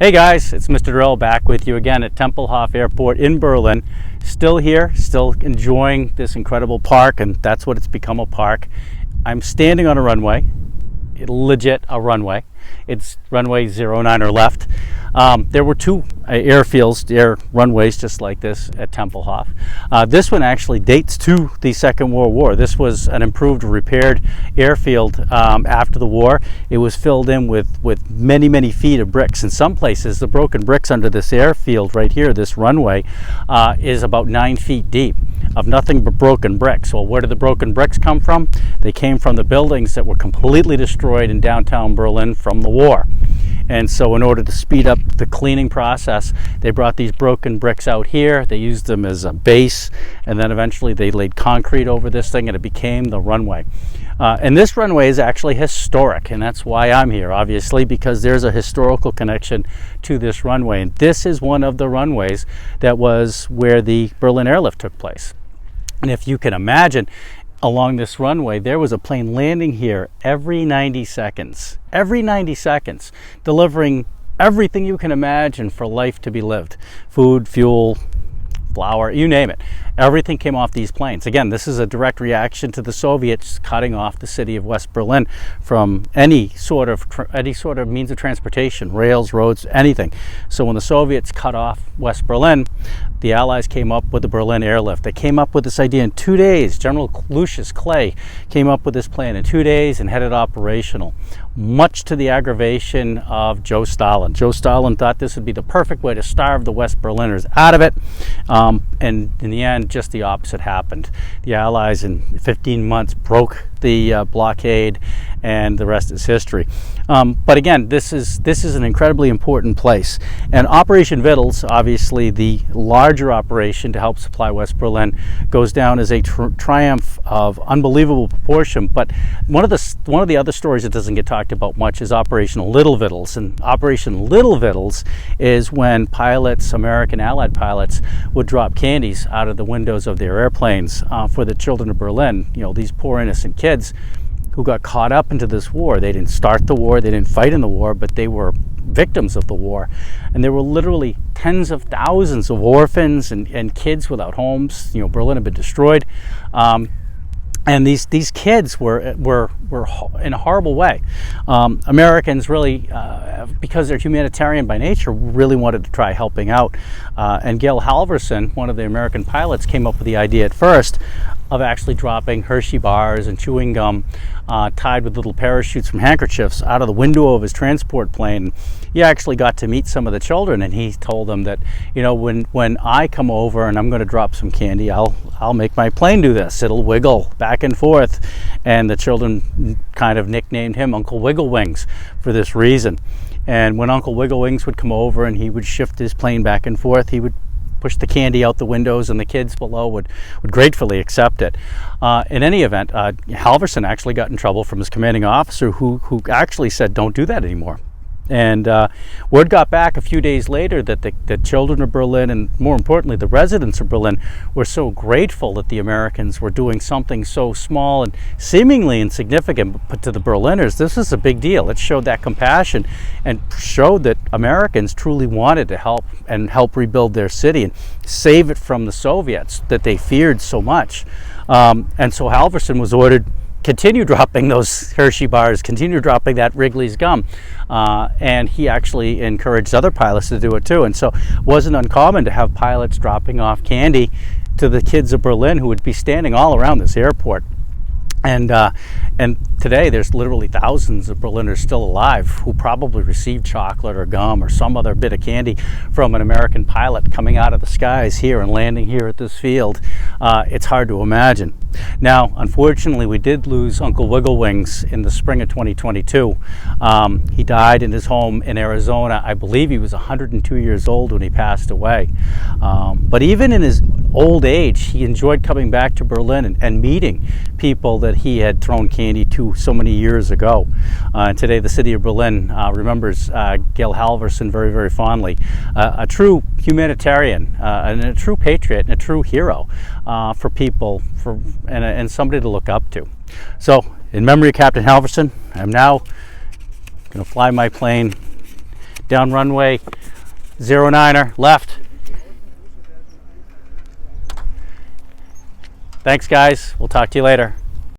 Hey guys, it's Mr. Durell back with you again at Tempelhof Airport in Berlin. Still here, still enjoying this incredible park, and that's what it's become, a park. I'm standing on a runway, legit a runway. It's runway 09 or left. There were two air runways just like this at Tempelhof. This one actually dates to the Second World War. This was an improved, repaired airfield after the war. It was filled in with many feet of bricks. In some places, the broken bricks under this airfield right here, this runway, is about 9 feet deep of nothing but broken bricks. Well, where did the broken bricks come from? They came from the buildings that were completely destroyed in downtown Berlin from the war. And so in order to speed up the cleaning process, they brought these broken bricks out here. They used them as a base, and then eventually they laid concrete over this thing, and it became the runway. And this runway is actually historic, and that's why I'm here, obviously, because there's a historical connection to this runway. And this is one of the runways that was where the Berlin airlift took place. And if you can imagine, along this runway, there was a plane landing here every 90 seconds, delivering everything you can imagine for life to be lived. Food, fuel, flour, you name it. Everything came off these planes. Again, this is a direct reaction to the Soviets cutting off the city of West Berlin from any sort of means of transportation, rails, roads, anything. So when the Soviets cut off West Berlin, the Allies came up with the Berlin airlift. They came up with this idea in 2 days. General Lucius Clay came up with this plan in 2 days and had it operational, much to the aggravation of Joe Stalin. Joe Stalin thought this would be the perfect way to starve the West Berliners out of it, and in the end, just the opposite happened. The Allies in 15 months broke the blockade, and the rest is history. But again, this is an incredibly important place. And Operation Vittles, obviously the larger operation to help supply West Berlin, goes down as a triumph of unbelievable proportion. But one of the other stories that doesn't get talked about much is Operation Little Vittles. And Operation Little Vittles is when pilots, American Allied pilots, would drop candies out of the windows of their airplanes for the children of Berlin. You know, these poor innocent kids who got caught up into this war. They didn't start the war, they didn't fight in the war, but they were victims of the war. And there were literally tens of thousands of orphans and kids without homes. You know, Berlin had been destroyed. And these kids were in a horrible way. Americans really, because they're humanitarian by nature, really wanted to try helping out. And Gail Halverson, one of the American pilots, came up with the idea at first of actually dropping Hershey bars and chewing gum tied with little parachutes from handkerchiefs out of the window of his transport plane. He actually got to meet some of the children, and he told them that, you know, when I come over and I'm going to drop some candy, I'll make my plane do this. It'll wiggle back and forth. And the children kind of nicknamed him Uncle Wiggle Wings for this reason. And when Uncle Wiggle Wings would come over and he would shift his plane back and forth, he would push the candy out the windows, and the kids below would gratefully accept it. In any event, Halverson actually got in trouble from his commanding officer, who actually said, "Don't do that anymore." And word got back a few days later that the children of Berlin, and more importantly the residents of Berlin, were so grateful that the Americans were doing something so small and seemingly insignificant, but to the Berliners this is a big deal. It showed that compassion and showed that Americans truly wanted to help rebuild their city and save it from the Soviets that they feared so much. And so Halverson was ordered, continue dropping those Hershey bars, continue dropping that Wrigley's gum. And he actually encouraged other pilots to do it too. And so it wasn't uncommon to have pilots dropping off candy to the kids of Berlin who would be standing all around this airport. And today there's literally thousands of Berliners still alive who probably received chocolate or gum or some other bit of candy from an American pilot coming out of the skies here and landing here at this field. It's hard to imagine. Now, unfortunately, we did lose Uncle Wiggle Wings in the spring of 2022. He died in his home in Arizona. I believe he was 102 years old when he passed away. But even in his old age, he enjoyed coming back to Berlin and meeting people that he had thrown candy to so many years ago. And today, the city of Berlin remembers Gail Halverson very, very fondly. A true humanitarian, and a true patriot, and a true hero for people, and somebody to look up to. So, in memory of Captain Halverson, I'm now going to fly my plane down runway 09er, left. Thanks, guys. We'll talk to you later.